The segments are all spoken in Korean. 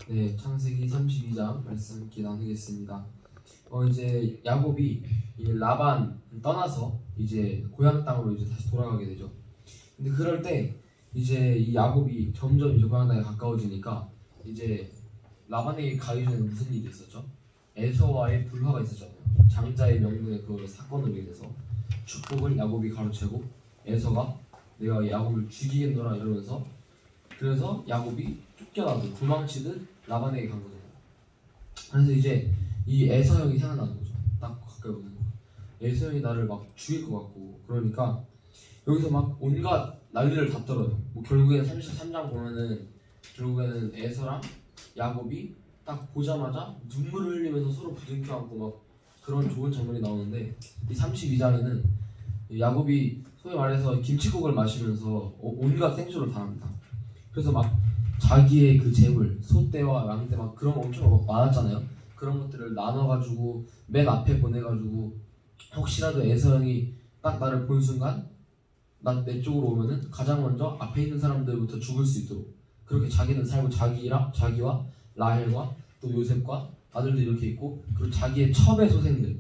네, 창세기 32장 말씀 함께 나누겠습니다. 이제 야곱이 이 라반 떠나서 이제 고향 땅으로 이제 다시 돌아가게 되죠. 근데 그럴 때 이제 이 야곱이 점점 이제 고향 땅에 가까워지니까 이제 라반에게 가기 전에 무슨 일이 있었죠? 에서와의 불화가 있었잖아요. 장자의 명분에 그 사건으로 인해서 축복을 야곱이 가로채고 에서가 내가 야곱을 죽이겠노라 이러면서 그래서 야곱이 쫓겨나고 도망치듯 라반에게 간 거잖아요. 그래서 이제 이 에서 형이 생각나는 거죠. 딱 가까이 오는 거. 에서 형이 나를 막 죽일 것 같고 그러니까 여기서 막 온갖 난리를 다 떨어요. 뭐 결국엔 33장 보면은 결국에는 에서랑 야곱이 딱 보자마자 눈물을 흘리면서 서로 부둥켜 안고 막 그런 좋은 장면이 나오는데 이 32장에는 야곱이 소위 말해서 김치국을 마시면서 온갖 생수를 다 합니다. 그래서 막 자기의 그 재물, 소떼와 양떼 막 그런 거 엄청 많았잖아요. 그런 것들을 나눠가지고 맨 앞에 보내가지고 혹시라도 에서 형이 딱 나를 본 순간 내 쪽으로 오면은 가장 먼저 앞에 있는 사람들부터 죽을 수 있도록 그렇게 자기는 살고 자기와 라헬과 또 요셉과 아들들 이렇게 있고 그리고 자기의 첩의 소생들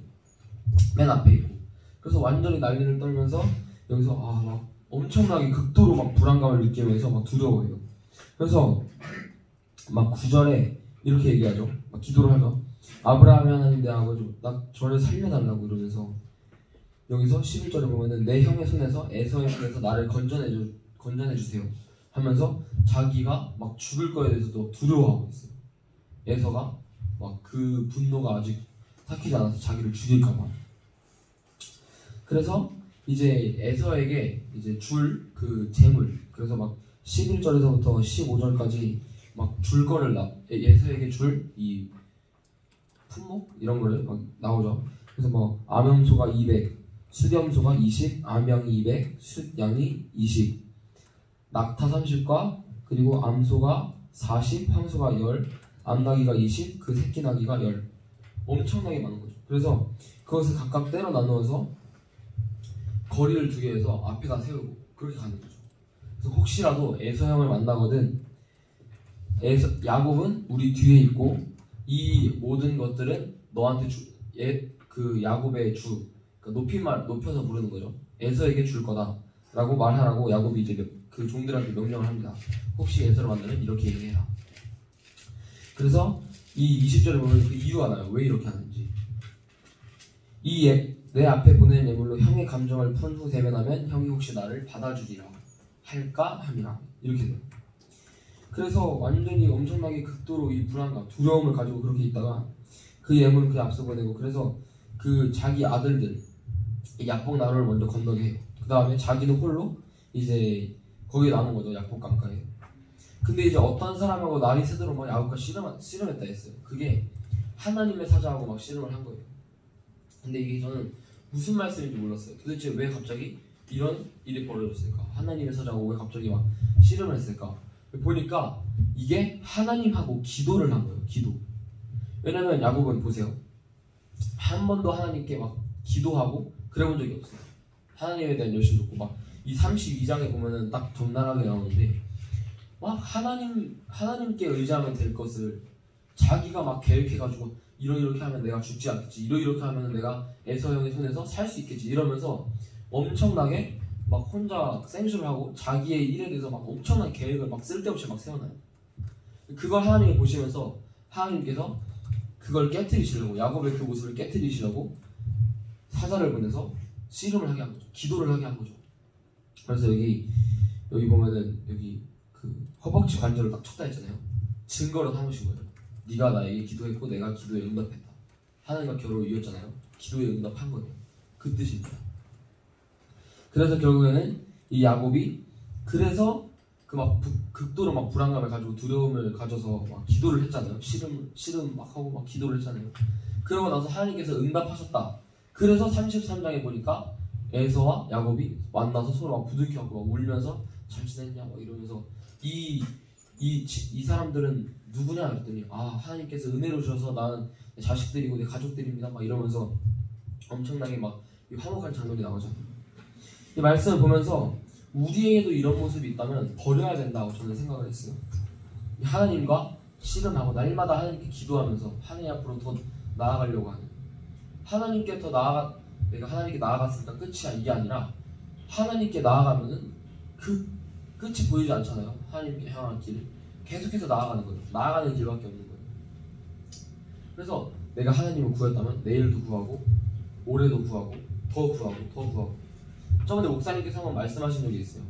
맨 앞에 있고 그래서 완전히 난리를 떨면서 여기서 막 엄청나게 극도로 막 불안감을 느끼면서 막 두려워해요. 그래서 막 9절에 이렇게 얘기하죠. 막 기도를 하죠. 아브라함이 하나님 내 아버지 저를 살려달라고 이러면서 여기서 11절에 보면은 내 형의 손에서 에서의 손에서 나를 건져내주세요 하면서 자기가 막 죽을 거에 대해서도 두려워하고 있어요. 에서가 막 그 분노가 아직 삭히지 않아서 자기를 죽일까봐. 그래서 이제 에서에게 이제 줄 그 재물 그래서 막 11절에서부터 15절까지 막 줄 거를 에서에게 줄 이 품목 이런 거를 막 나오죠. 그래서 뭐 암염소가 200, 수렴소가 20, 암양이 200, 숫양이 20, 낙타 30과 그리고 암소가 40, 황소가 10, 암나귀가 20, 그 새끼 나귀가 10. 엄청나게 많은 거죠. 그래서 그것을 각각 때려 나누어서 거리를 두게 해서 앞에다 세우고 그렇게 가는 거죠. 그래서 혹시라도 에서 형을 만나거든 야곱은 우리 뒤에 있고 이 모든 것들은 너한테 그 야곱의 주 그러니까 높여서 부르는 거죠. 에서에게 줄 거다 라고 말하라고 야곱이 이제 그 종들한테 명령을 합니다. 혹시 에서를 만나면 이렇게 얘기해라. 그래서 이 20절에 보면 그 이유가 나요. 왜 이렇게 하는지. 내 앞에 보낸 예물로 형의 감정을 푼 후 대면하면 형이 혹시 나를 받아주리라 할까 함이라 이렇게 돼요. 그래서 완전히 엄청나게 극도로 이 불안감, 두려움을 가지고 그렇게 있다가 그 예물을 그 앞서 보내고 그래서 그 자기 아들들 약복 나루를 먼저 건너게 해요. 그 다음에 자기는 홀로 이제 거기에 남은 거죠. 약복 강가에. 근데 이제 어떤 사람하고 날이 새도록 막 야곱과 씨름했다 했어요. 그게 하나님의 사자하고 막 씨름을 한 거예요. 근데 이게 저는 무슨 말씀인지 몰랐어요. 도대체 왜 갑자기 이런 일이 벌어졌을까? 하나님의 사자하고 왜 갑자기 막 씨름을 했을까? 보니까 이게 하나님하고 기도를 한 거예요. 기도. 왜냐면 야곱은 보세요. 한 번도 하나님께 막 기도하고 그래 본 적이 없어요. 하나님에 대한 열심도 없고 막 이 32장에 보면은 딱 적나라하게 나오는데 막 하나님께 의지하면 될 것을 자기가 막 계획해가지고 이렇게 하면 내가 죽지 않겠지, 이렇게 하면 내가 에서 형의 손에서 살 수 있겠지 이러면서 엄청나게 막 혼자 생수를 하고 자기의 일에 대해서 막 엄청난 계획을 막 쓸데없이 막 세워놔요. 그걸 하나님이 보시면서 하나님께서 그걸 깨트리시려고 야곱의 그 모습을 깨트리시려고 사자를 보내서 씨름을 하게 한 거죠. 기도를 하게 한 거죠. 그래서 여기 보면은 여기 그 허벅지 관절을 딱 쳤다 했잖아요. 증거로 삼으신 거예요. 네가 나에게 기도했고 내가 기도에 응답했다. 하나님과 겨루어 이겼잖아요. 기도에 응답한 거예요. 그 뜻입니다. 그래서 결국에는 이 야곱이 그래서 그 막 극도로 막 불안감을 가지고 두려움을 가져서 막 기도를 했잖아요. 씨름 막 하고 막 기도를 했잖아요. 그러고 나서 하나님께서 응답하셨다. 그래서 33장에 보니까 에서와 야곱이 만나서 서로 막 부둥켜갖고 막 울면서 잘 지냈냐 막 이러면서 이 사람들은 누구냐 그랬더니 하나님께서 은혜로 주셔서 나는 내 자식들이고 내 가족들입니다 막 이러면서 엄청나게 막 화목한 장면이 나오잖아요. 이 말씀을 보면서 우리에게도 이런 모습이 있다면 버려야 된다고 저는 생각을 했어요. 하나님과 씨름하고 날마다 하나님께 기도하면서 하나님 앞으로 더 나아가려고 하는, 하나님께 더 내가 하나님께 나아갔으니까 끝이야 이게 아니라 하나님께 나아가면은 그 끝이 보이지 않잖아요. 하나님께 향한 길을 계속해서 나아가는 거예요. 나아가는 길밖에 없는 거예요. 그래서 내가 하나님을 구했다면 내일도 구하고 올해도 구하고 더 구하고 더 구하고. 저번에 목사님께서 한번 말씀하신 적이 있어요.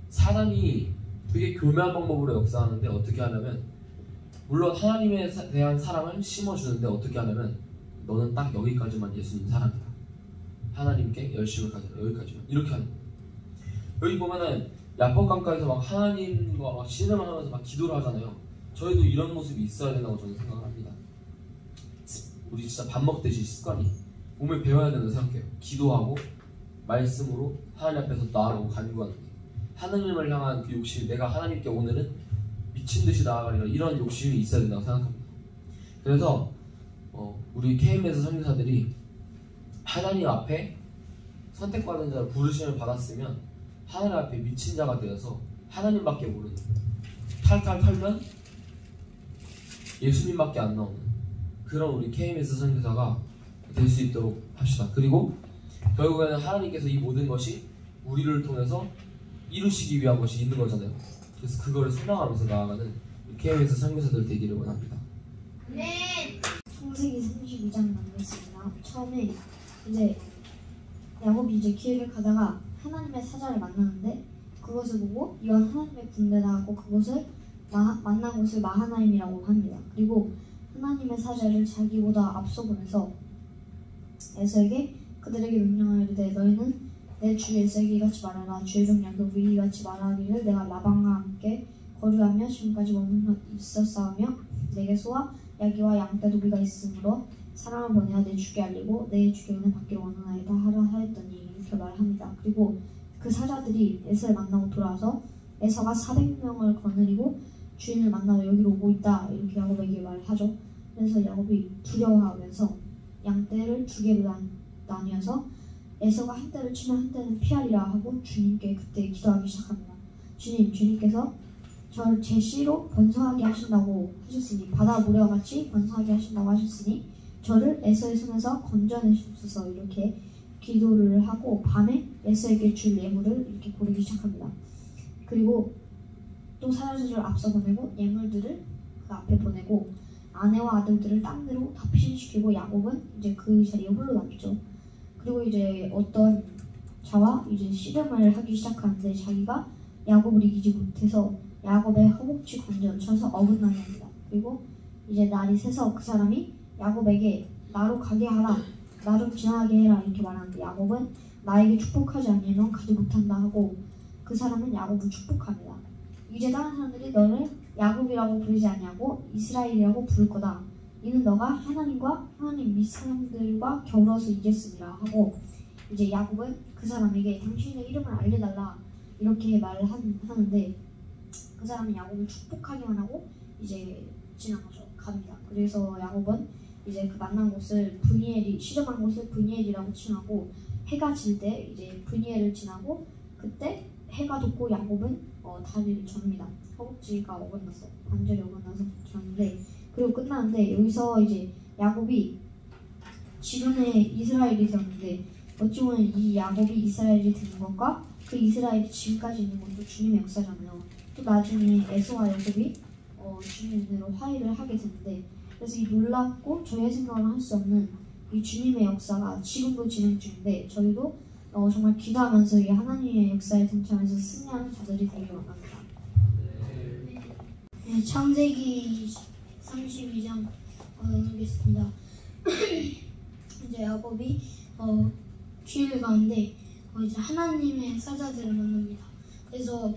사단이 되게 교묘한 방법으로 역사하는데 어떻게 하냐면, 물론 하나님에 대한 사랑을 심어주는데 어떻게 하냐면, 너는 딱 여기까지만 예수님 사랑이다, 하나님께 열심을 가져라, 여기까지만, 이렇게 하는 거예요. 여기 보면은 야복강가에서 막 하나님과 막 씨름을 하면서 막 기도를 하잖아요. 저희도 이런 모습이 있어야 된다고 저는 생각을 합니다. 우리 진짜 밥 먹듯이 습관이 몸을 배워야 된다고 생각해요. 기도하고 말씀으로 하나님 앞에서 나아가고 간구하는 게, 하나님을 향한 그 욕심, 내가 하나님께 오늘은 미친듯이 나아가리라, 이런 욕심이 있어야 된다고 생각합니다. 그래서 우리 KMS 선교사들이 하나님 앞에 선택받은 자를 부르심을 받았으면 하나님 앞에 미친 자가 되어서 하나님밖에 모르는, 탈탈 털면 예수님밖에 안 나오는 그런 우리 KMS 선교사가 될 수 있도록 합시다. 그리고 결국에는 하나님께서 이 모든 것이 우리를 통해서 이루시기 위한 것이 있는 거잖아요. 그래서 그거를 생각하면서 나아가는 KMS 선교사들 되기를 원합니다. 네. 창세기 32장 나누겠습니다. 처음에 이제 야곱이 이제 길을 가다가 하나님의 사자를 만나는데, 그것을 보고 이건 하나님의 군대다 하고 그곳을 만난 곳을 마하나임이라고 합니다. 그리고 하나님의 사자를 자기보다 앞서 보내서 에서에게 그들에게 명령하여 이르되, 너희는 내 주 에서에게 이같이 말하라. 주의 종 야곱이 이같이 말하기를, 내가 라반과 함께 거류하며 지금까지 머물러 있었사오며 내게 소와 야기와 양떼도비가 있으므로 사람을 보내어 내 주께 알리고 내 주께 은혜 받기를 원하나이다 하라 하였더니, 이렇게 말합니다. 그리고 그 사자들이 에서를 만나고 돌아와서 에서가 400명을 거느리고 주인을 만나러 여기로 오고 있다, 이렇게 야곱에게 말하죠. 그래서 야곱이 두려워하면서 양떼를 두 개로 나뉘어서 에서가 한 떼를 치면 한 떼는 피하리라 하고 주님께 그때 기도하기 시작합니다. 주님께서 저를 제 씨로 번성하게 하신다고 하셨으니, 바다 모래와 같이 번성하게 하신다고 하셨으니 저를 에서의 손에서 건져내시옵소서, 이렇게 기도를 하고 밤에 에서에게 줄 예물을 이렇게 고르기 시작합니다. 그리고 또 사자들을 앞서 보내고 예물들을 그 앞에 보내고 아내와 아들들을 딴 데로 다 피신시키고 야곱은 이제 그 자리에 홀로 남죠. 그리고 이제 어떤 자와 이제 씨름을 하기 시작하는데, 자기가 야곱을 이기지 못해서 야곱의 허벅지 관절을 쳐서 어긋나게 합니다. 그리고 이제 날이 새서 그 사람이 야곱에게 나로 가게 하라, 나 좀 지나가게 해라, 이렇게 말하는데, 야곱은 나에게 축복하지 않으면 가지 못한다 하고 그 사람은 야곱을 축복합니다. 이제 다른 사람들이 너를 야곱이라고 부르지 아니하고 이스라엘이라고 부를 거다. 이는 너가 하나님과 하나님 밑 사람들과 겨루어서 이겼으리라 하고, 이제 야곱은 그 사람에게 당신의 이름을 알려달라, 이렇게 말을 하는데, 그 사람은 야곱을 축복하기만 하고 이제 지나가서 갑니다. 그래서 야곱은 이제 그 만난 곳을 씨름한 곳을 브니엘이라고 칭하고, 해가 질 때 이제 브니엘을 지나고 그때 해가 돋고 야곱은 다리를 접니다. 허벅지가 어긋나서, 관절이 어긋나서 졌는데, 그리고 끝나는데 여기서 이제 야곱이 지금의 이스라엘이 되었는데, 어찌 보면 이 야곱이 이스라엘이 되는 것과 그 이스라엘이 지금까지 있는 것도 주님의 역사잖아요. 또 나중에 에서와 야곱이 주님의 은혜로 화해를 하게 되는데, 그래서 이 놀랍고 저희의 생각을 할 수 없는 이 주님의 역사가 지금도 진행 중인데, 저희도 정말 기도하면서 이 하나님의 역사에 동참해서 승리하는 자들이 되길 원합니다. 네, 창세기 32장 읽겠습니다. 이제 야곱이 길을 가는데 이제 하나님의 사자들을 만납니다. 그래서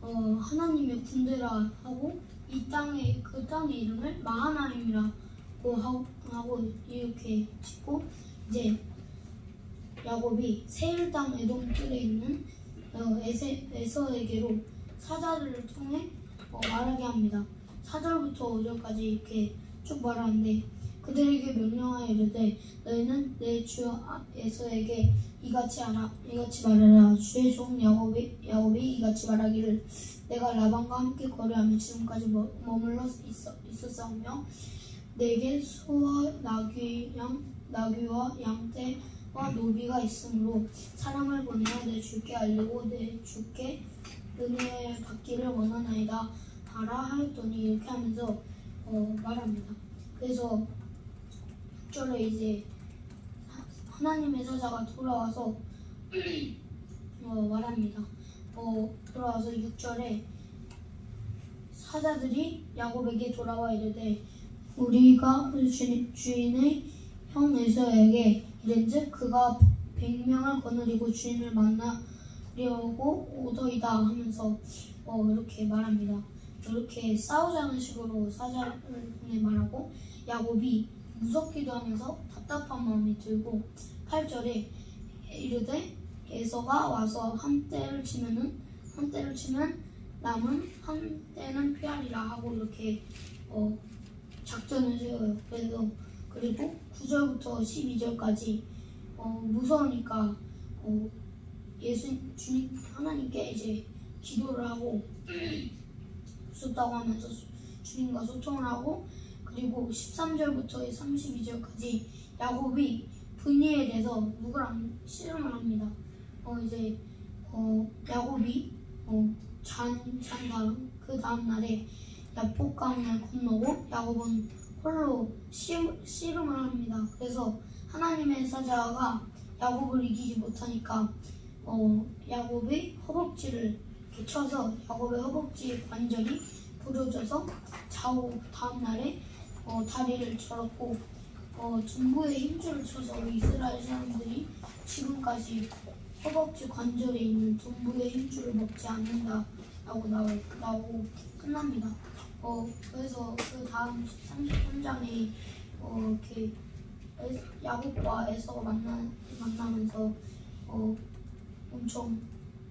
하나님의 군대라 하고 그 땅의 이름을 마하나임이라고 하고 이렇게 짓고, 이제 야곱이 세일 땅 에돔 뜰에 있는 에서에게로 사자들을 통해 말하게 합니다. 4절부터 5절까지 이렇게 쭉 말하는데, 그들에게 명령하여 이르되, 너희는 내 주 에서에게 이같이 말하라. 주의 종 야곱이 이같이 말하기를 내가 라반과 함께 거래하며 지금까지 머물러 있었사오며 내게 소와 나귀와 양떼와 노비가 있으므로 사람을 보내어 내 주께 알리고 내 주께 은혜 받기를 원하나이다 하라 하였더니 이렇게 하면서 말합니다. 그래서 6절에 이제 하나님의 사자가 돌아와서 말합니다. 돌아와서 6절에 사자들이 야곱에게 돌아와 이르되 우리가 주인의 형 에서에게 이른즉 그가 100명을 거느리고 주인을 만나려고 오더이다 하면서 이렇게 말합니다. 이렇게 싸우자는 식으로 사자를 보내 말하고 야곱이 무섭기도 하면서 답답한 마음이 들고 8절에 이르되 에서가 와서 한 때를 치면 남은 한 때는 피하리라 하고 이렇게 작전을 세워요. 그리고 9절부터 12절까지 무서우니까 주님 하나님께 이제 기도를 하고 무섭다고 하면서 주님과 소통을 하고 그리고 13절부터 32절까지 야곱이 분이에 대해서 누구랑 씨름을 합니다. 야곱이 그 다음 날에 야복강을 건너고 야곱은 홀로 씨름을 합니다. 그래서 하나님의 사자가 야곱을 이기지 못하니까 야곱의 허벅지를 이렇게 쳐서 야곱의 허벅지 관절이 부러져서 다음 날에 다리를 절었고 둔부에 힘줄을 쳐서 이스라엘 사람들이 지금까지 허벅지 관절에 있는 둔부의 힘줄을 먹지 않는다라고 나오고 끝납니다. 그래서 그 다음 33장에 이렇게 야곱과 에서가 만나면서 엄청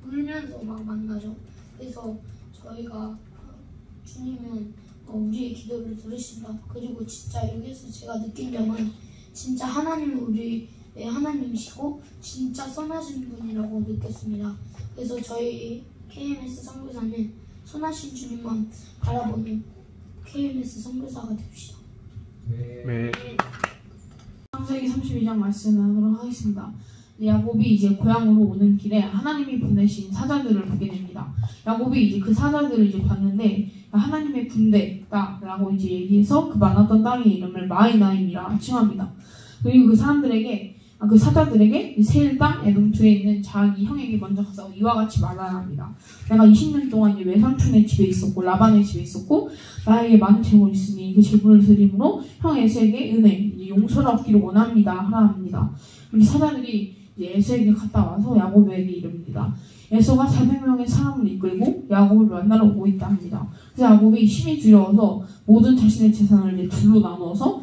울면서 막 만나죠. 그래서 저희가 주님은 우리의 기도를 들으신다. 그리고 진짜 여기서 제가 느낀 점은 진짜 하나님은 우리의 하나님이시고 진짜 선하신 분이라고 느꼈습니다. 그래서 저희 KMS 선교사는 선하신 주님만 바라보는 KMS 선교사가 됩시다. 네. 창세기 32장 말씀을 하도록 하겠습니다. 야곱이 이제 고향으로 오는 길에 하나님이 보내신 사자들을 보게 됩니다. 야곱이 이제 그 사자들을 이제 봤는데 하나님의 군대다라고 이제 얘기해서 그 많았던 땅의 이름을 마이나임이라 칭합니다. 그리고 그 사자들에게 세일 땅 에돔투에 있는 자기 형에게 먼저 가서 이와 같이 말하라 합니다. 내가 20년 동안 이제 외삼촌의 집에 있었고 라반의 집에 있었고 나에게 많은 재물이 있으니 그 재물을 드림으로 형 에서에게 은혜, 용서를 얻기를 원합니다 하라 합니다. 우리 사자들이 이제 에서에게 갔다 와서 야곱에게 이릅니다. 에서가 400명의 사람을 이끌고 야곱을 만나러 오고 있다 합니다. 그래서 야곱이 힘이 두려워서 모든 자신의 재산을 이제 둘로 나누어서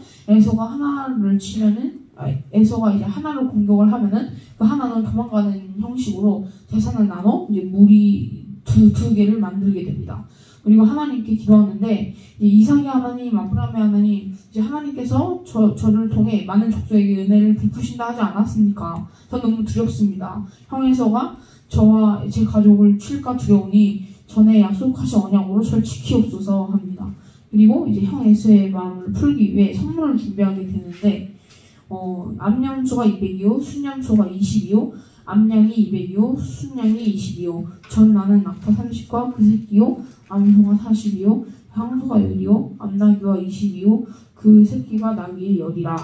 에서가 이제 하나로 공격을 하면은 그 하나는 도망가는 형식으로 재산을 나눠 이제 무리 두 개를 만들게 됩니다. 그리고 하나님께 기도하는데 이삭의 하나님, 아브라함의 하나님, 이제 하나님께서 저를 통해 많은 족속에게 은혜를 베푸신다 하지 않았습니까? 전 너무 두렵습니다. 형 에서가 저와 제 가족을 칠까 두려우니 전에 약속하신 언약으로 저를 지키옵소서 합니다. 그리고 이제 형 에서의 마음을 풀기 위해 선물을 준비하게 되는데 암양수가 200이요, 순양수가 20이요, 암양이 200이요, 순양이 20이요, 전나는 낙타 30과 그 새끼요, 암소가 40이요, 향소가 10이요, 암나귀가 20이요, 그 새끼가 나귀의 10이라.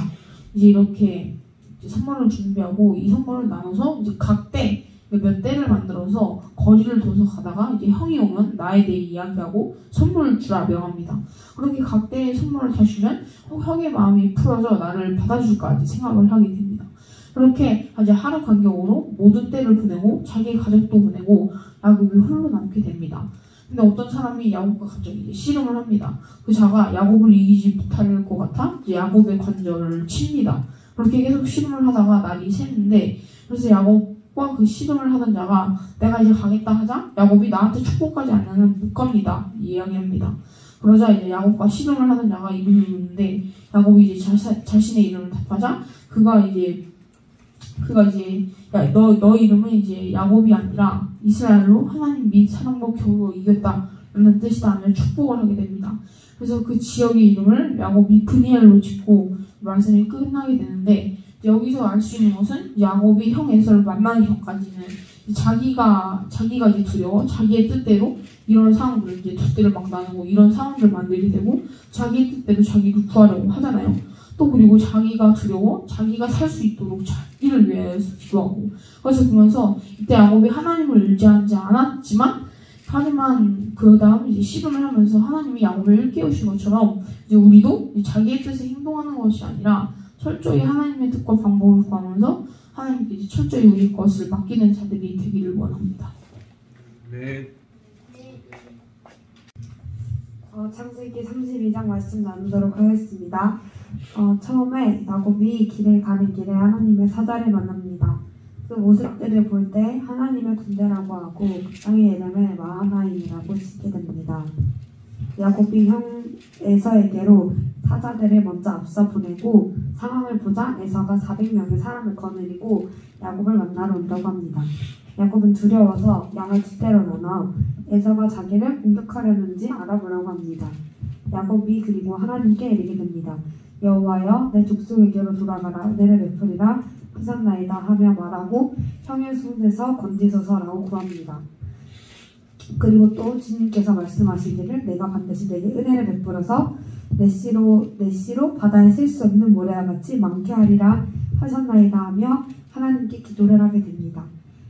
이제 이렇게 이제 선물을 준비하고 이 선물을 나눠서 이제 각 때 몇 대를 만들어서 거리를 둬서 가다가 이제 형이 오면 나에 대해 이야기하고 선물을 주라 명합니다. 그렇게 각 대의 선물을 다 주면 형의 마음이 풀어져 나를 받아줄까 이제 생각을 하게 됩니다. 그렇게 이제 하루 간격으로 모든 때를 보내고 자기 가족도 보내고 야곱이 홀로 남게 됩니다. 근데 어떤 사람이 야곱과 갑자기 이제 씨름을 합니다. 그 자가 야곱을 이기지 못할 것 같아 이제 야곱의 관절을 칩니다. 그렇게 계속 씨름을 하다가 날이 새는데 그래서 야곱과 그 씨름을 하던 자가 내가 이제 가겠다 하자 야곱이 나한테 축복하지 않으면 못 갑니다 이야기합니다. 그러자 이제 야곱과 씨름을 하던 자가 이름을 묻는데 야곱이 이제 자신의 이름을 답하자 그가 이제 그가 이제 너 이름은 이제 야곱이 아니라 이스라엘로 하나님 및 사랑과 겨우로 이겼다라는 뜻이라는 축복을 하게 됩니다. 그래서 그 지역의 이름을 야곱이 브니엘로 짓고 말씀이 끝나게 되는데, 여기서 알 수 있는 것은 야곱이 형 에서를 만나기 전까지는 자기가 이제 두려워 자기의 뜻대로 이런 상황들을 이제 돛대를 막 나누고 이런 상황들을 만들게 되고, 자기의 뜻대로 자기를 구하려고 하잖아요. 또 그리고 자기가 두려워 자기가 살 수 있도록 자기를 위해서 기도하고. 그래서 보면서 이때 야곱이 하나님을 의지하지 않았지만, 하지만 그 다음 이제 씨름을 하면서 하나님이 야곱을 일깨우신 것처럼 이제 우리도 이제 자기의 뜻에 행동하는 것이 아니라 철저히 하나님의 뜻과 방법을 구하면서 하나님께 이제 철저히 우리 것을 맡기는 자들이 되기를 원합니다. 네. 창세기 32장 말씀 나누도록 하겠습니다. 처음에 야곱이 길을 가는 길에 하나님의 사자를 만납니다. 그 모습들을 볼 때 하나님의 군대라고 하고 그 땅의 이름을 마하나임이라고 짓게 됩니다. 야곱이 형 에서에게로 사자들을 먼저 앞서 보내고 상황을 보자 에서가 400명의 사람을 거느리고 야곱을 만나러 온다고 합니다. 야곱은 두려워서 양을 두 대로 나눠 에서가 자기를 공격하려는지 알아보려고 합니다. 야곱이 그리고 하나님께 이르게 됩니다. 여호와여, 내 족속에게로 돌아가라, 은혜를 베풀이라 하셨나이다 하며 말하고 형의 손에서 건지소서라고 구합니다. 그리고 또 주님께서 말씀하시기를 내가 반드시 내게 은혜를 베풀어서 내 씨로 바다에 셀 수 없는 모래와 같이 많게 하리라 하셨나이다 하며 하나님께 기도를 하게 됩니다.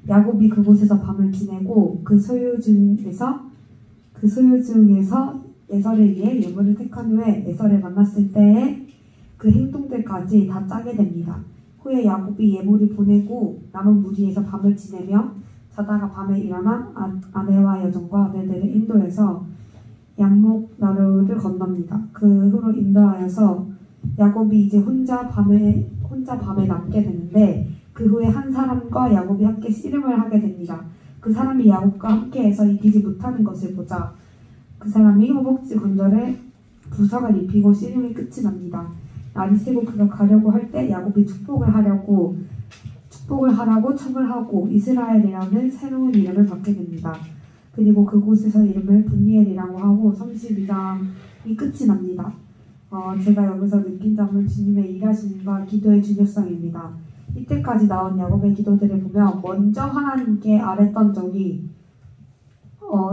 야곱이 그곳에서 밤을 지내고 그 소유 중에서 에서를 위해 예물을 택한 후에 에서를 만났을 때에 그 행동들까지 다 짜게 됩니다. 후에 야곱이 예물을 보내고 남은 무리에서 밤을 지내며 자다가 밤에 일어나 아내와 여종과 아들들을 인도해서 양목 나루를 건넙니다. 그 후로 인도하여서 야곱이 이제 혼자 밤에 남게 되는데, 그 후에 한 사람과 야곱이 함께 씨름을 하게 됩니다. 그 사람이 야곱과 함께해서 이기지 못하는 것을 보자 그 사람이 허벅지 관절에 부상을 입히고 씨름이 끝이 납니다. 날이 새고 그가 가려고 할 때 야곱이 축복을 하라고 척을 하고 이스라엘이라는 새로운 이름을 받게 됩니다. 그리고 그곳에서 이름을 브니엘이라고 하고 32장이 끝이 납니다. 제가 여기서 느낀 점은 주님의 일하심과 기도의 중요성입니다. 이때까지 나온 야곱의 기도들을 보면 먼저 하나님께 아랬던 적이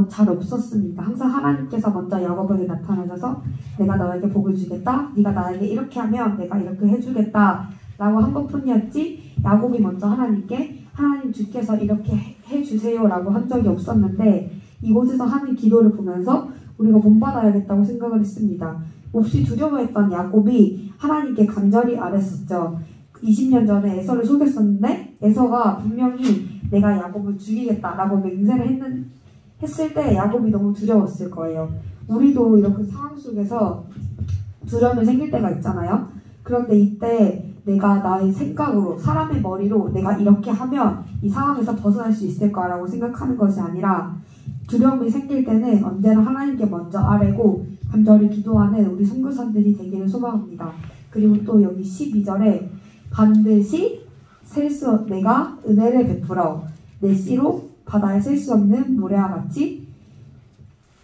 잘 없었습니다. 항상 하나님께서 먼저 야곱에게 나타나셔서 내가 너에게 복을 주겠다, 네가 나에게 이렇게 하면 내가 이렇게 해주겠다 라고 한 것뿐이었지, 야곱이 먼저 하나님께 하나님 주께서 이렇게 해주세요 라고 한 적이 없었는데, 이곳에서 하는 기도를 보면서 우리가 본받아야겠다고 생각을 했습니다. 몹시 두려워했던 야곱이 하나님께 간절히 아랬었죠. 20년 전에 에서를 속였었는데 에서가 분명히 내가 야곱을 죽이겠다라고 맹세를 했을 때 야곱이 너무 두려웠을 거예요. 우리도 이렇게 상황 속에서 두려움이 생길 때가 있잖아요. 그런데 이때 내가 나의 생각으로, 사람의 머리로 내가 이렇게 하면 이 상황에서 벗어날 수 있을 거라고 생각하는 것이 아니라, 두려움이 생길 때는 언제나 하나님께 먼저 아뢰고 간절히 기도하는 우리 선교사들이 되기를 소망합니다. 그리고 또 여기 12절에 반드시 내가 은혜를 베풀어 내 씨로 바다에 셀 수 없는 모래와 같이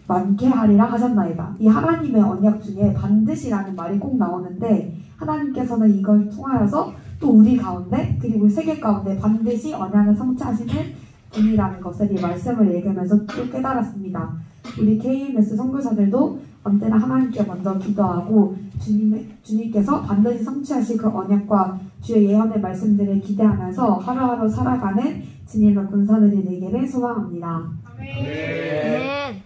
많게 하리라 하셨나이다. 이 하나님의 언약 중에 반드시라는 말이 꼭 나오는데, 하나님께서는 이걸 통하여서 또 우리 가운데 그리고 세계 가운데 반드시 언약을 성취하시는 분이라는 것을 이 말씀을 읽으면서 또 깨달았습니다. 우리 KMS 선교사들도 언제나 하나님께 먼저 기도하고 주님께서 반드시 성취하실 그 언약과 주의 예언의 말씀들을 기대하면서 하루하루 살아가는 주님의 군사들이 되기를 소망합니다. 네.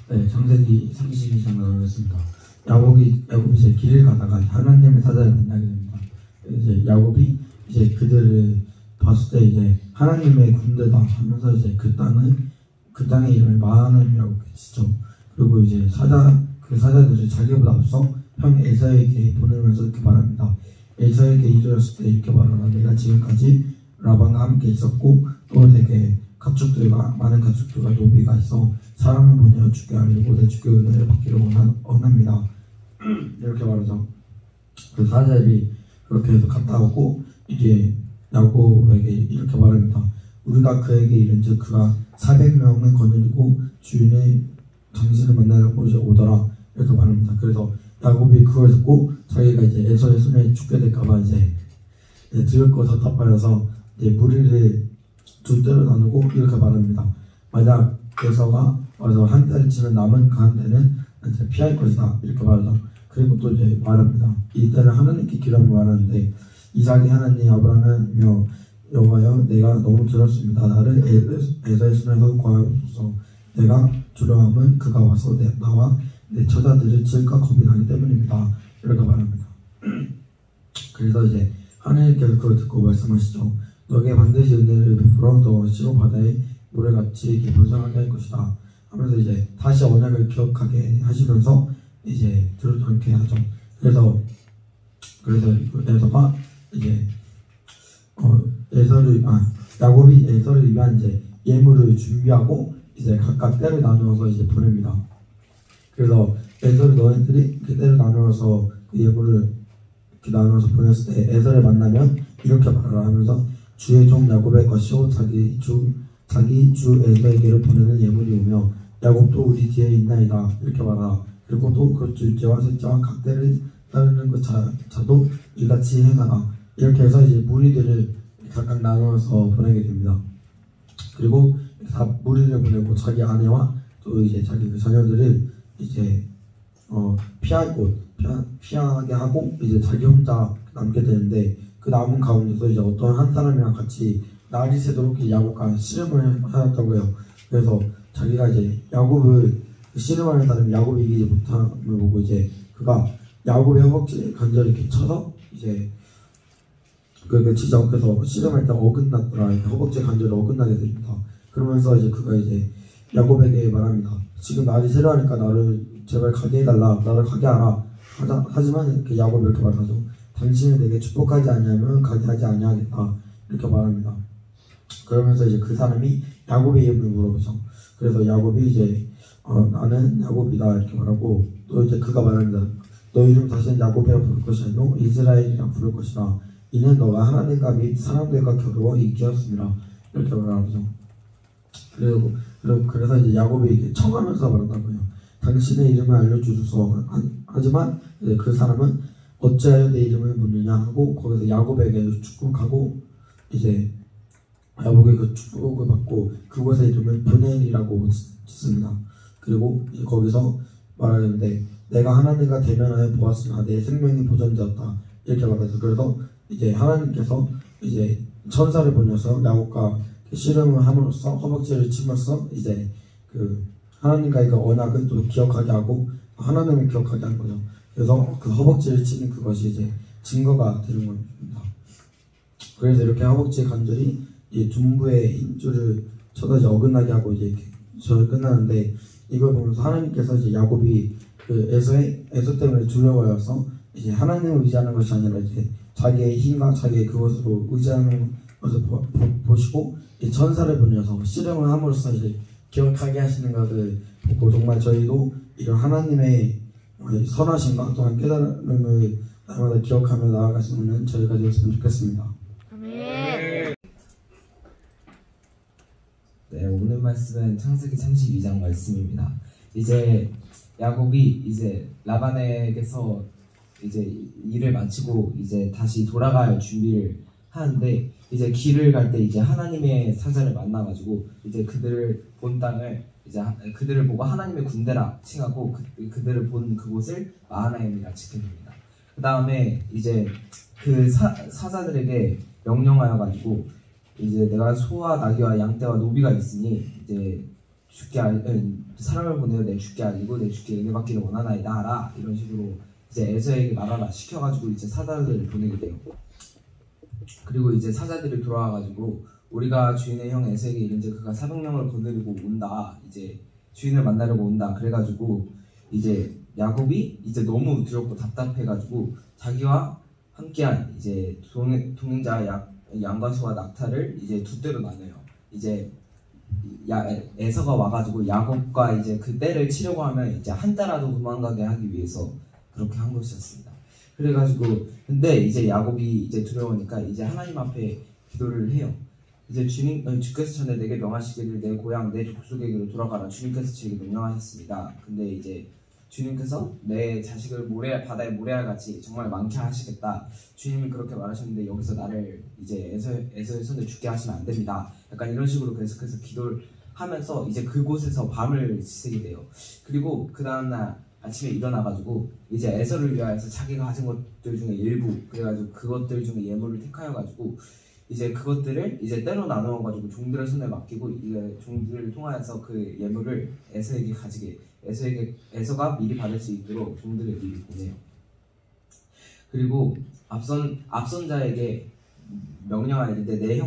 네, 창세기 32장 나오겠습니다. 야곱이 이제 길을 가다가 하나님의 사자를 만나게 됩니다. 이제 야곱이 이제 그들을 봤을 때 이제 하나님의 군대다 하면서 이제 그 땅의 이름을 마하나임이라고 짓죠. 그리고 이제 그 사자들을 자기보다 앞서 형 에서에게 보내면서 이렇게 말합니다. 에서에게 이르렀을 때 이렇게 말하라. 내가 지금까지 라반과 함께 있었고 또 되게 많은 가축들과 노비가 있어 사람을 보내어 주게 하려고 내 주께 은혜를 받기를 원합니다. 이렇게 말하죠. 그 사자들이 그렇게 해서 갔다 오고, 이게 야곱에게 이렇게 말합니다. 우리가 그에게 이른즉 그가 400명을 거느리고 주인의 당신을 만나려고 이제 오더라 이렇게 말합니다. 그래서 야곱이 그걸 듣고 자기가 이제 에서의 손에 죽게 될까봐 이제 두렵고 답답하여서 이제 무리를 두 때로 나누고 이렇게 말합니다. 만약 에서가 와서 한 때를 치면 남은 그 한 때는 이제 피할 것이다 이렇게 말하죠. 그리고 또 이제 말합니다. 이 때는 하나님께 기라고 말하는데 이삭이 하나님 아브라함이며 여호와여 내가 너무 두렵습니다. 나를 에서의 손에서 구하옵소서. 내가 두려움은 그가 와서 나와 내 처자들을 칠까 겁이 나기 때문입니다. 이렇게 말합니다. 그래서 이제 하나님께서 그걸 듣고 말씀하시죠. 너에게 반드시 은혜를 베풀어 너 시로 바다의 모래같이 번성하게 할 것이다 하면서 이제 다시 언약을 기억하게 하시면서 이제 두렵지 않게 하죠. 그래서 에서가 이제 야곱이 에서를 위한 이제 예물을 준비하고 이제 각각 때를 나누어서 이제 보냅니다. 그래서 에서를 너희들이 그 때를 나누어서 그 예물을 이렇게 나누어서 보냈을 때 에서를 만나면 이렇게 말하라 하면서 주의 종 야곱의 것이요 자기 주 에서에게를 보내는 예물이 오며 야곱도 우리 뒤에 있나이다 이렇게 말하라. 그리고 또 그 둘째와 셋째와 각 때를 따르는 그 자도 이같이 행하라. 이렇게 해서 이제 무리들을 각각 나누어서 보내게 됩니다. 그리고 다 무리를 보내고 자기 아내와 또 이제 자기 그 자녀들을 이제 피하게 하고 이제 자기 혼자 남게 되는데 그 남은 가운데서 이제 어떤 한 사람이랑 같이 날이 새도록 야곱과 씨름을 하였다고요. 그래서 자기가 이제 야곱을 씨름하는 사람이 야곱이 이기지 못함을 보고 이제 그가 야곱의 허벅지 간절히 이렇게 쳐서 이제 그 치죠. 그래서 씨름할 때 어긋났더라. 허벅지 간절히 어긋나게 됩니다. 그러면서 이제 그가 이제 야곱에게 말합니다. 지금 날이 새려하니까 나를 제발 가게 해달라. 나를 가게 하라. 하지만 이렇게 야곱이 이렇게 말하죠. 당신이 내게 축복하지 않으면 가게 하지 아니하겠다. 이렇게 말합니다. 그러면서 이제 그 사람이 야곱의 이름을 물어보죠. 그래서 야곱이 이제 나는 야곱이다 이렇게 말하고 또 이제 그가 말합니다. 너 이름 다시는 야곱이라 부를 것이 아니오 이스라엘이라 부를 것이다. 이는 너가 하나님과 및 사람들과 겨루어 이기었습니다. 이렇게 말하죠. 그래서 이제 야곱이 이렇게 청하면서 말한다고요. 당신의 이름을 알려주소서. 하지만 이제 그 사람은 어찌하여 내 이름을 묻느냐 하고 거기서 야곱에게 축복하고 이제 야곱의 그 축복을 받고 그곳의 이름을 브넬이라고 짓습니다. 그리고 이제 거기서 말하는데 내가 하나님과 대면하여 보았으나 내 생명이 보존되었다 이렇게 말하죠. 그래서 이제 하나님께서 이제 천사를 보내서 야곱과 씨름을 함으로써 허벅지를 치면서 이제 그 하나님과의 그 언약을 또 기억하게 하고 하나님을 기억하게 하는 거죠. 그래서 그 허벅지를 치는 그것이 이제 증거가 되는 겁니다. 그래서 이렇게 허벅지에 간절히 이 둔부의 힘줄을 쳐서 이제 어긋나게 하고 이제 이렇게 저 끝나는데 이걸 보면서 하나님께서 이제 야곱이 그 에서 때문에 두려워해서 이제 하나님을 의지하는 것이 아니라 이제 자기의 힘과 자기의 그것으로 의지하는 것을 보시고 이 천사를 보내서 씨름을 함으로써 이제 기억하게 하시는 것을 보고 정말 저희도 이런 하나님의 선하심과 또한 깨달음을 날마다 기억하며 나아갈 수 있는 저희가 되었으면 좋겠습니다. 네, 오늘 말씀은 창세기 32장 말씀입니다. 이제 야곱이 이제 라반에게서 이제 일을 마치고 이제 다시 돌아갈 준비를 하는데 이제 길을 갈 때 이제 하나님의 사자를 만나가지고 이제 그들을 본 땅을 이제 그들을 보고 하나님의 군대라 칭하고 그들을 본 그곳을 마하나임이라 지킵니다. 그 다음에 이제 그 사자들에게 명령하여가지고 이제 내가 소와 나귀와 양떼와 노비가 있으니 이제 사람을 보내어 내 주께 알리고 내 주께 은혜 받기를 원하나이다 하라 이런 식으로 이제 에서에게 말하라 시켜가지고 이제 사자들을 보내게 돼요. 그리고 이제 사자들이 돌아와가지고 우리가 주인의 형 에서에게 이른즉 그가 400명을 거느리고 온다 이제 주인을 만나려고 온다 그래가지고 이제 야곱이 이제 너무 두렵고 답답해가지고 자기와 함께한 이제 동행자 양과 소와 낙타를 이제 두 대로 나눠요. 이제 에서가 와가지고 야곱과 이제 그 때를 치려고 하면 이제 한 달라도 도망가게 하기 위해서 그렇게 한 것이었습니다. 그래가지고 근데 이제 야곱이 이제 두려우니까 이제 하나님 앞에 기도를 해요. 이제 주께서 전에 내게 명하시기를 내 고향 내 족속에게로 돌아가라. 주님께서 제게 명령하셨습니다. 근데 이제 주님께서 내 자식을 바다에 모래알 같이 정말 많게 하시겠다. 주님이 그렇게 말하셨는데 여기서 나를 이제 에서의 손에 죽게 하시면 안 됩니다. 약간 이런 식으로 계속해서 기도를 하면서 이제 그곳에서 밤을 지새게 돼요. 그리고 그 다음날 아침에 일어나가지고 이제 에서를 위하여서 자기가 가진 것들 중에 일부, 그래가지고 그것들 중에 예물을 택하여가지고 이제 그것들을 이제 때로 나누어가지고 종들의 손에 맡기고 이제 종들을 통하여서 그 예물을 에서에게 가지게, 에서가 미리 받을 수 있도록 종들을 미리 보내요. 그리고 앞선 자에게 명령하였는데 내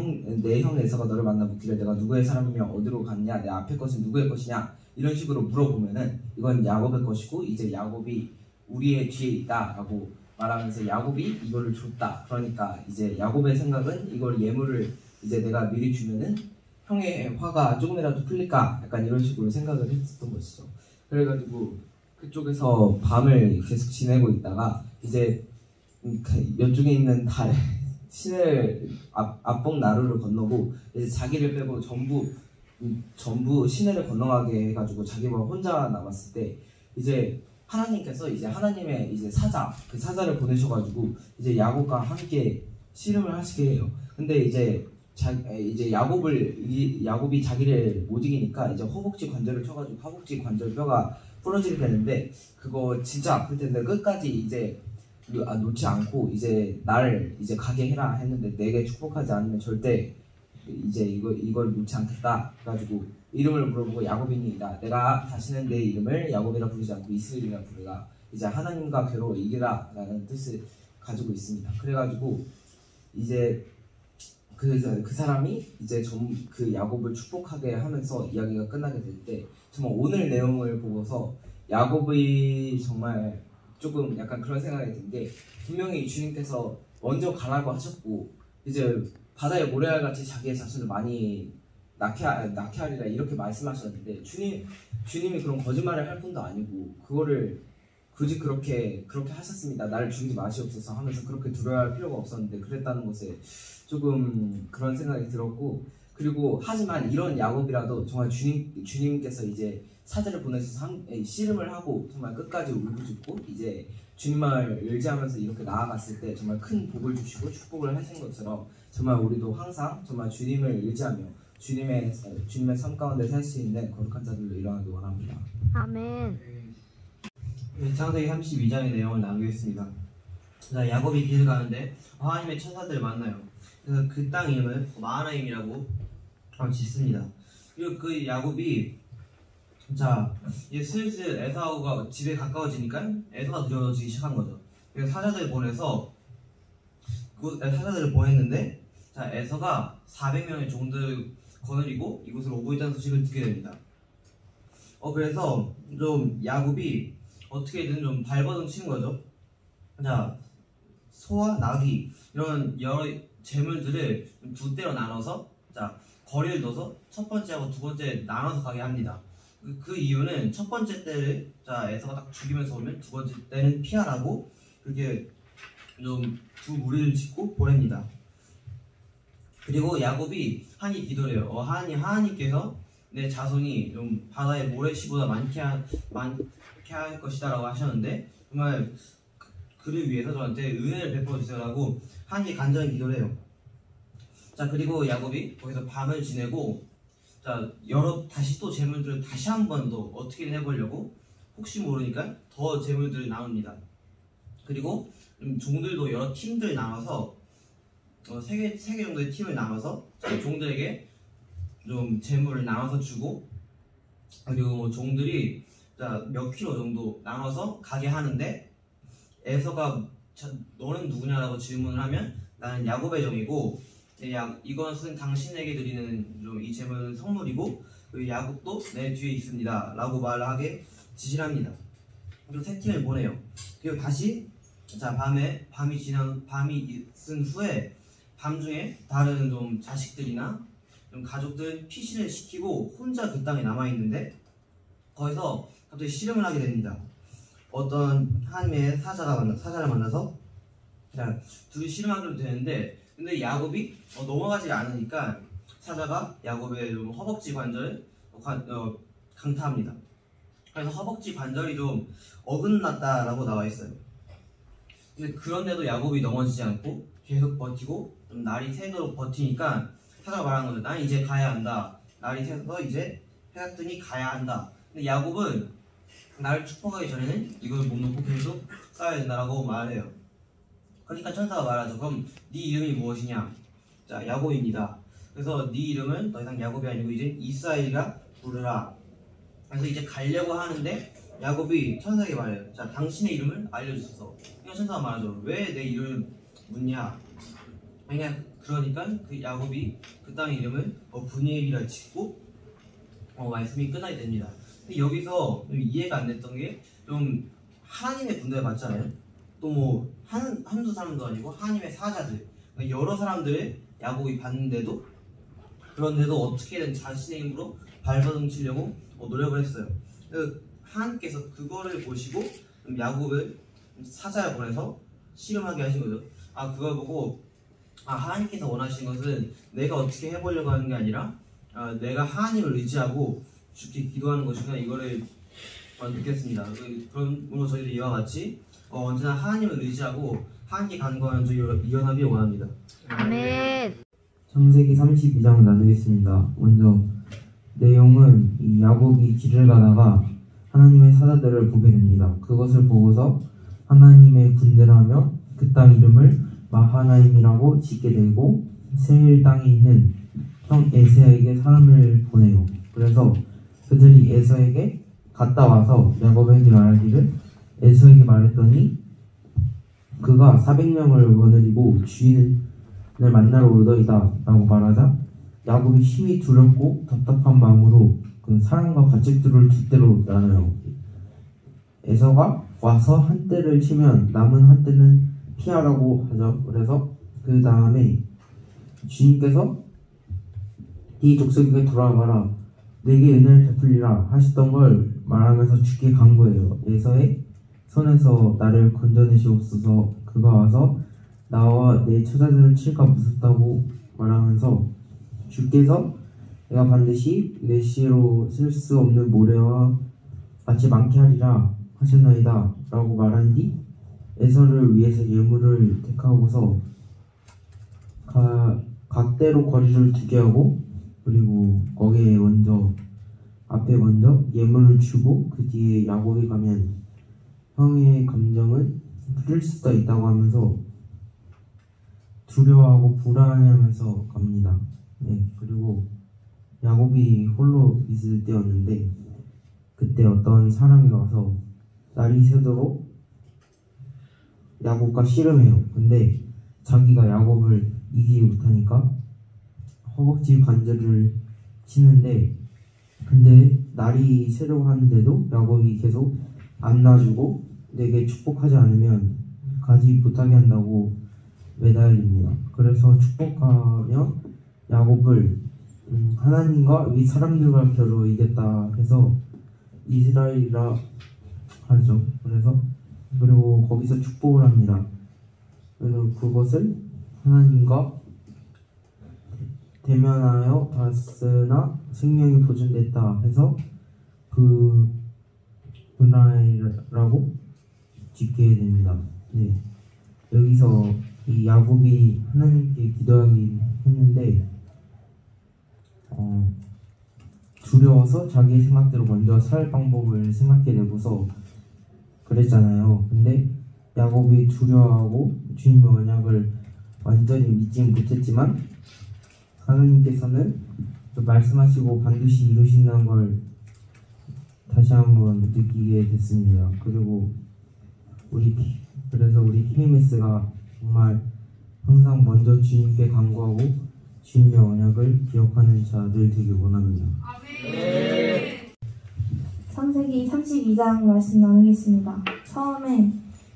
형 에서가 너를 만나 묻기를 내가 누구의 사람이며 어디로 갔냐, 내 앞에 것은 누구의 것이냐, 이런 식으로 물어보면은 이건 야곱의 것이고 이제 야곱이 우리의 뒤에 있다라고 말하면서 야곱이 이거를 줬다. 그러니까 이제 야곱의 생각은 이걸 예물을 이제 내가 미리 주면은 형의 화가 조금이라도 풀릴까, 약간 이런 식으로 생각을 했었던 것이죠. 그래가지고 그쪽에서 밤을 계속 지내고 있다가 이제 이쪽에 있는 시내를 앞봉 나루를 건너고 이제 자기를 빼고 전부 시내를 건너가게 해가지고 자기만 혼자 남았을 때 이제 하나님께서 이제 하나님의 이제 그 사자를 보내셔가지고 이제 야곱과 함께 씨름을 하시게 해요. 근데 이제 야곱이 자기를 못 이기니까 이제 허벅지 관절을 쳐가지고 허벅지 관절 뼈가 부러지게 되는데 그거 진짜 아플 텐데 끝까지 이제 놓지 않고 이제 나를 이제 가게 해라 했는데 내게 축복하지 않으면 절대 이제 이걸 놓지 않겠다 해가지고 이름을 물어보고 야곱이니이다. 내가 다시는 내 이름을 야곱이라 부르지 않고 이스라엘이라 부르라. 이제 하나님과 괴로워 이기라 라는 뜻을 가지고 있습니다. 그래가지고 이제 그 사람이 이제 그 야곱을 축복하게 하면서 이야기가 끝나게 될 때 정말 오늘 내용을 보고서 야곱이 정말 조금 약간 그런 생각이 든 게 분명히 주님께서 먼저 가라고 하셨고 이제 바다에 모래알 같이 자기의 자신을 많이 낳게 하리라 이렇게 말씀하셨는데 주님이 그런 거짓말을 할 분도 아니고 그거를 굳이 그렇게 하셨습니다. 나를 죽이지 마시옵소서 하면서 그렇게 두려워할 필요가 없었는데 그랬다는 것에 조금 그런 생각이 들었고, 그리고 하지만 이런 야곱이라도 정말 주님께서 이제 사자를 보내셔서 씨름을 하고 정말 끝까지 울부짖고 이제 주님을 의지하면서 이렇게 나아갔을 때 정말 큰 복을 주시고 축복을 하신 것처럼 정말 우리도 항상 정말 주님을 의지하며 주님의 삶 가운데 살 수 있는 거룩한 자들로 일어나기 원합니다. 아멘. 창세기 32장의 내용을 나누겠습니다. 자, 야곱이 길을 가는데 하나님의 천사들을 만나요. 그래서 그 땅 이름을 마하나임이라고 짓습니다. 그리고 그 야곱이 자 이제 슬슬 에사우가 집에 가까워지니까 에서가 두려워지기 시작한 거죠. 그래서 사자들을 보냈는데 자 에서가 400명의 종들을 거느리고 이곳으로 오고 있다는 소식을 듣게 됩니다. 그래서 좀 야곱이 어떻게든 좀 발버둥 치는 거죠. 자 소와 나귀 이런 여러 재물들을 두 대로 나눠서 자 거리를 둬서 첫 번째하고 두 번째 나눠서 가게 합니다. 그 이유는 첫 번째 때를 자 에서가 딱 죽이면서 오면 두 번째 때는 피하라고 그렇게 좀 두 무리를 짓고 보냅니다. 그리고 야곱이 하나님 기도를 해요. 하나님께서 내 자손이 좀 바다의 모래시보다 많게 할 것이다 라고 하셨는데 정말 그를 위해서 저한테 은혜를 베풀어 주세요라고 하나님께 간절히 기도를 해요. 자 그리고 야곱이 거기서 밤을 지내고 자 다시 또 재물들을 다시 한 번 더 어떻게든 해보려고 혹시 모르니까 더 재물들을 나눕니다. 그리고 종들도 여러 팀들 나눠서 3개 정도의 팀을 나눠서 종들에게 좀 재물을 나눠서 주고 그리고 뭐 종들이 몇 킬로 정도 나눠서 가게 하는데 에서가 너는 누구냐라고 질문을 하면 나는 야곱의 종이고 이것은 당신에게 드리는 좀 이 재물은 선물이고 그리고 야곱도 내 뒤에 있습니다 라고 말하게 지시를 합니다. 그리고 3팀을 보내요. 그리고 다시 자 밤이 있은 후에 밤중에 다른 좀 자식들이나 좀 가족들 피신을 시키고 혼자 그 땅에 남아있는데 거기서 갑자기 씨름을 하게 됩니다. 어떤 하나님의 사자를 만나서 자, 둘이 씨름하기로 되는데 근데 야곱이 넘어가지 않으니까 사자가 야곱의 좀 허벅지 관절을 강타합니다. 그래서 허벅지 관절이 좀 어긋났다라고 나와 있어요. 근데 그런데도 야곱이 넘어지지 않고 계속 버티고 좀 날이 새도록 버티니까 사자가 말하는 거죠. 난 이제 가야 한다. 날이 새서 이제 해가 뜨니 가야 한다. 근데 야곱은 나를 축복하기 전에는 이걸 못 놓고 계속 싸워야 된다라고 말해요. 그러니까 천사가 말하죠. 그럼 네 이름이 무엇이냐? 자, 야곱입니다. 그래서 네 이름은 더 이상 야곱이 아니고 이제 이스라엘이라 부르라. 그래서 이제 가려고 하는데 야곱이 천사에게 말해요. 자, 당신의 이름을 알려주소서. 그러니까 천사가 말하죠. 왜 내 이름을 묻냐? 그러니까 그 야곱이 그 땅의 이름을 분이엘이라 짓고 말씀이 끝나게 됩니다. 근데 여기서 좀 이해가 안 됐던 게 좀 하나님의 군대를 봤잖아요. 또 뭐 한두 사람도 아니고 하나님의 사자들, 그러니까 여러 사람들을 야곱이 봤는데도 그런데도 어떻게든 자신의 힘으로 발버둥치려고 노력을 했어요. 그래서 하나님께서 그거를 보시고 야곱을 사자를 보내서 씨름하게 하신 거죠. 그걸 보고 하나님께서 원하시는 것은 내가 어떻게 해보려고 하는 게 아니라 내가 하나님을 의지하고 죽게 기도하는 것이구나, 이거를 느꼈습니다. 그러므로 저희도 이와 같이 언제나 하나님을 의지하고 하나님께 간구하는 저희 이연합이 원합니다. 아멘. 창세기 32장 나누겠습니다. 먼저 내용은 이 야곱이 길을 가다가 하나님의 사자들을 보게 됩니다. 그것을 보고서 하나님의 군대라며 그 땅 이름을 마하나임이라고 짓게 되고 세일 땅에 있는 형 에서에게 사람을 보내요. 그래서 그들이 에서에게 갔다 와서 야곱에게 말하기를, 에서에게 말했더니 그가 400명을 거느리고 주인을 만나러 오더이다 라고 말하자 야곱이 심히 두렵고 답답한 마음으로 그 사람과 가축들을 두 떼로 나눠요. 에서가 와서 한 떼를 치면 남은 한 떼는 피하라고 하죠. 그래서 그 다음에 주님께서 네 족속에게 돌아가라, 내게 은혜를 베풀리라 하셨던 걸 말하면서 주께 간구해요. 에서의 손에서 나를 건져내시옵소서. 그가 와서 나와 내 처자들을 칠까 무섭다고 말하면서 주께서 내가 반드시 메시로 쓸 수 없는 모래와 같이 많게 하리라 하셨나이다 라고 말한 뒤 에서를 위해서 예물을 택하고서 각대로 거리를 두게 하고, 그리고 거기에 앞에 먼저 예물을 주고 그 뒤에 야곱이 가면 형의 감정은 풀릴 수도 있다고 하면서 두려워하고 불안해하면서 갑니다. 네, 그리고 야곱이 홀로 있을 때였는데 그때 어떤 사람이 와서 날이 새도록 야곱과 씨름해요. 근데 자기가 야곱을 이기지 못하니까 허벅지 관절을 치는데, 근데 날이 새려고 하는데도 야곱이 계속 안 놔주고 내게 축복하지 않으면 가지 못하게 한다고 매달립니다. 그래서 축복하며 야곱을 하나님과 위 사람들과 겨루 이겼다 해서 이스라엘이라 하죠. 그리고 거기서 축복을 합니다. 그래서 그것을 하나님과 대면하여 봤으나 생명이 보존됐다 해서 그 은하이라고 짓게 됩니다. 네. 여기서 이 야곱이 하나님께 기도하긴 했는데 두려워서 자기의 생각대로 먼저 살 방법을 생각해 내고서 그랬잖아요. 근데 야곱이 두려워하고 주님의 언약을 완전히 믿지 못했지만 하나님께서는 말씀하시고 반드시 이루신다는 걸 다시 한번 느끼게 됐습니다. 그래서 우리 KMS가 정말 항상 먼저 주님께 간구하고 주님의 언약을 기억하는 자들 되길 원합니다. 창세기 32장 말씀 나누겠습니다. 처음에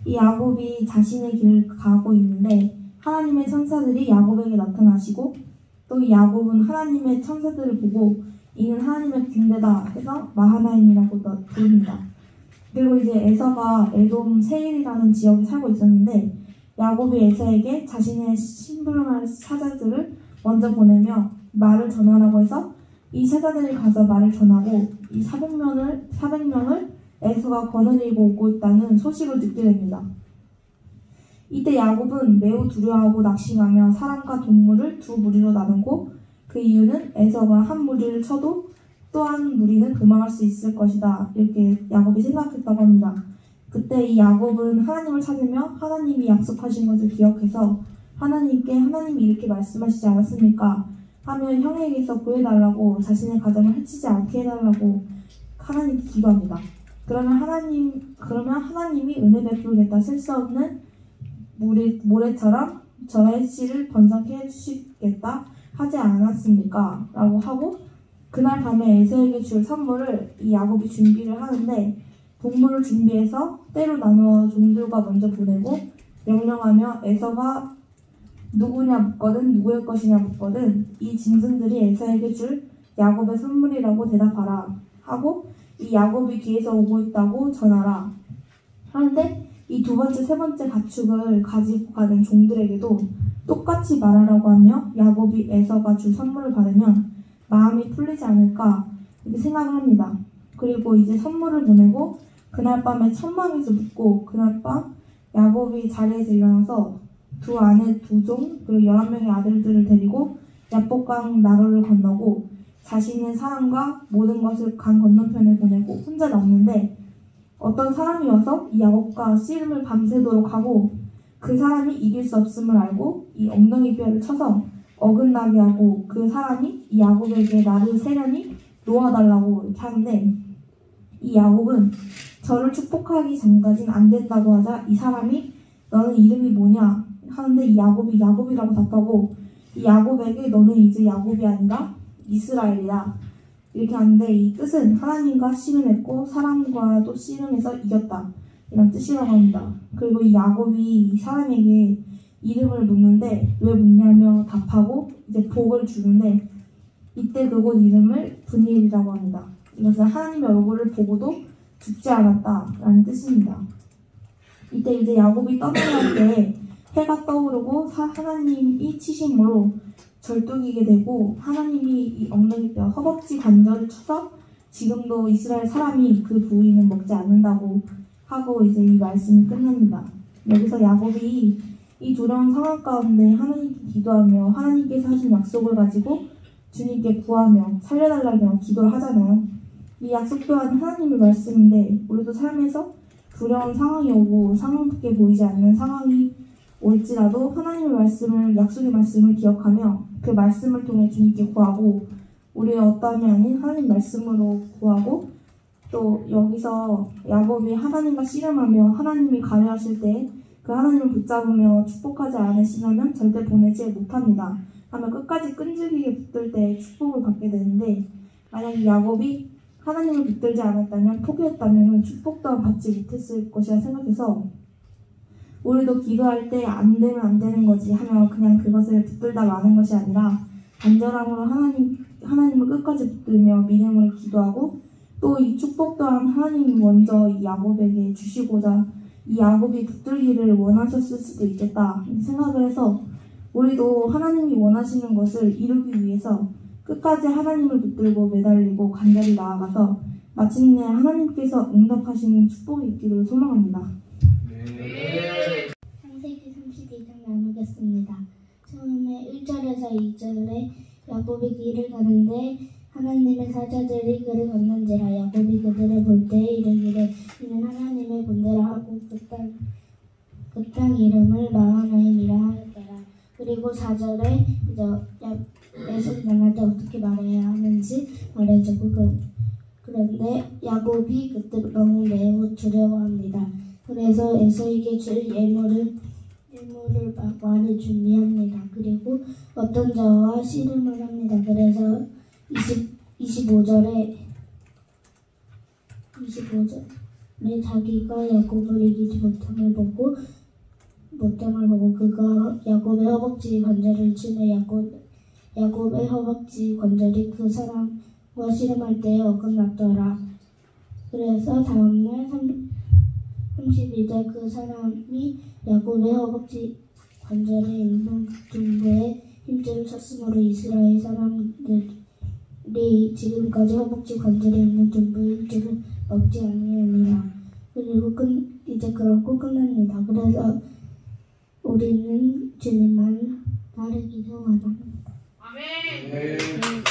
이 야곱이 자신의 길을 가고 있는데 하나님의 천사들이 야곱에게 나타나시고 또 이 야곱은 하나님의 천사들을 보고 이는 하나님의 군대다 해서 마하나임이라고 부릅니다. 그리고 이제 에서가 에돔 세일이라는 지역에 살고 있었는데 야곱이 에서에게 자신의 심부름할 사자들을 먼저 보내며 말을 전하라고 해서 이 사자들이 가서 말을 전하고 이 400명을 에서가 거느리고 오고 있다는 소식을 듣게 됩니다. 이때 야곱은 매우 두려워하고 낙심하며 사람과 동물을 두 무리로 나누고 그 이유는 에서가 한 무리를 쳐도 또 한 무리는 도망할 수 있을 것이다. 이렇게 야곱이 생각했다고 합니다. 그때 이 야곱은 하나님을 찾으며 하나님이 약속하신 것을 기억해서 하나님께 하나님이 이렇게 말씀하시지 않았습니까? 하며 형에게서 구해달라고 자신의 가정을 해치지 않게 해달라고 하나님께 기도합니다. 그러면 하나님이 은혜 베풀겠다. 셀 수 없는 모래처럼 저의 씨를 번성케 해주시겠다 하지 않았습니까? 라고 하고 그날 밤에 에서에게 줄 선물을 이 야곱이 준비를 하는데 동물을 준비해서 때로 나누어 종들과 먼저 보내고 명령하며 에서가 누구냐 묻거든 누구의 것이냐 묻거든 이 짐승들이 에서에게 줄 야곱의 선물이라고 대답하라 하고 이 야곱이 뒤에서 오고 있다고 전하라 하는데 이 두 번째, 세 번째 가축을 가지고 가는 종들에게도 똑같이 말하라고 하며 야곱이 에서가 줄 선물을 받으면 마음이 풀리지 않을까 이렇게 생각을 합니다. 그리고 이제 선물을 보내고 그날 밤에 천막에서 묵고 그날 밤 야곱이 자리에서 일어나서 두 아내 두 종 그리고 11명의 아들들을 데리고 야복강 나루를 건너고 자신의 사람과 모든 것을 강 건너편에 보내고 혼자 남는데 어떤 사람이 와서 이 야곱과 씨름을 밤새도록 하고 그 사람이 이길 수 없음을 알고 이 엉덩이 뼈를 쳐서 어긋나게 하고 그 사람이 이 야곱에게 나를 세련히 놓아달라고 이렇게 하는데 이 야곱은 저를 축복하기 전까지는 안 된다고 하자 이 사람이 너는 이름이 뭐냐 하는데 이 야곱이 야곱이라고 답하고 이 야곱에게 너는 이제 야곱이 아니라 이스라엘이다 이렇게 하는데 이 뜻은 하나님과 씨름했고 사람과도 씨름해서 이겼다 이런 뜻이라고 합니다. 그리고 이 야곱이 이 사람에게 이름을 묻는데 왜 묻냐며 답하고 이제 복을 주는데 이때 그곳 이름을 브니엘이라고 합니다. 이것은 하나님의 얼굴을 보고도 죽지 않았다라는 뜻입니다. 이때 이제 야곱이 떠나갈 때 해가 떠오르고 하나님이 치심으로 절뚝이게 되고 하나님이 이 엉덩이 뼈 허벅지 관절을 쳐서 지금도 이스라엘 사람이 그 부위는 먹지 않는다고 하고 이제 이 말씀이 끝납니다. 여기서 야곱이 이 두려운 상황 가운데 하나님께 기도하며 하나님께서 하신 약속을 가지고 주님께 구하며 살려달라며 기도를 하잖아요. 이 약속 또한 하나님의 말씀인데 우리도 삶에서 두려운 상황이 오고 상황밖에 보이지 않는 상황이 올지라도 하나님의 말씀을 약속의 말씀을 기억하며 그 말씀을 통해 주님께 구하고 우리의 어떠함이 아닌 하나님 말씀으로 구하고 또 여기서 야곱이 하나님과 씨름하며 하나님이 가려하실 때 그 하나님을 붙잡으며 축복하지 않으시면 절대 보내지 못합니다. 하며 끝까지 끈질기게 붙들 때 축복을 받게 되는데 만약 야곱이 하나님을 붙들지 않았다면 포기했다면 축복 또한 받지 못했을 것이라 생각해서 우리도 기도할 때 안 되면 안 되는 거지 하며 그냥 그것을 붙들다 마는 것이 아니라 간절함으로 하나님을 끝까지 붙들며 믿음을 기도하고 또 이 축복 또한 하나님이 먼저 이 야곱에게 주시고자 이 야곱이 붙들기를 원하셨을 수도 있겠다 생각을 해서 우리도 하나님이 원하시는 것을 이루기 위해서 끝까지 하나님을 붙들고 매달리고 간절히 나아가서 마침내 하나님께서 응답하시는 축복이 있기를 소망합니다. 창세기 32장 나누겠습니다. 처음에 1절에서 2절에 야곱이 길을 가는데 하나님의 사자들이 그를 건넌지라 야곱이 그들을 볼 때 이르기를 이는 하나님의 군대라 하고 그 땅 이름을 마하나임이라 하였더라. 그리고 4절에 에서를 만날 때 어떻게 말해야 하는지 말해주고 그런데 야곱이 그때 너무 매우 두려워합니다. 그래서 에서에게 줄 예물을 많이 준비합니다. 그리고 어떤 자와 씨름을 합니다. 그래서 25절에 자기가 야곱을 이기지 못함을 보고 그가 야곱의 허벅지 관절을 치며 야곱의 허벅지 관절이 그 사람과 씨름할 때에 어긋났더라. 그래서 다음날 32절 그 사람이 야곱의 허벅지 관절에 있는 둔부에 힘줄을 쳤으므로 이스라엘 사람들이 지금까지 허벅지 관절에 있는 둔부의 힘줄을 얻지 아니하니라. 그리고 이제 그렇고 끝납니다. 그래서 우리는 주님만 따르기도 원합니다. 아멘.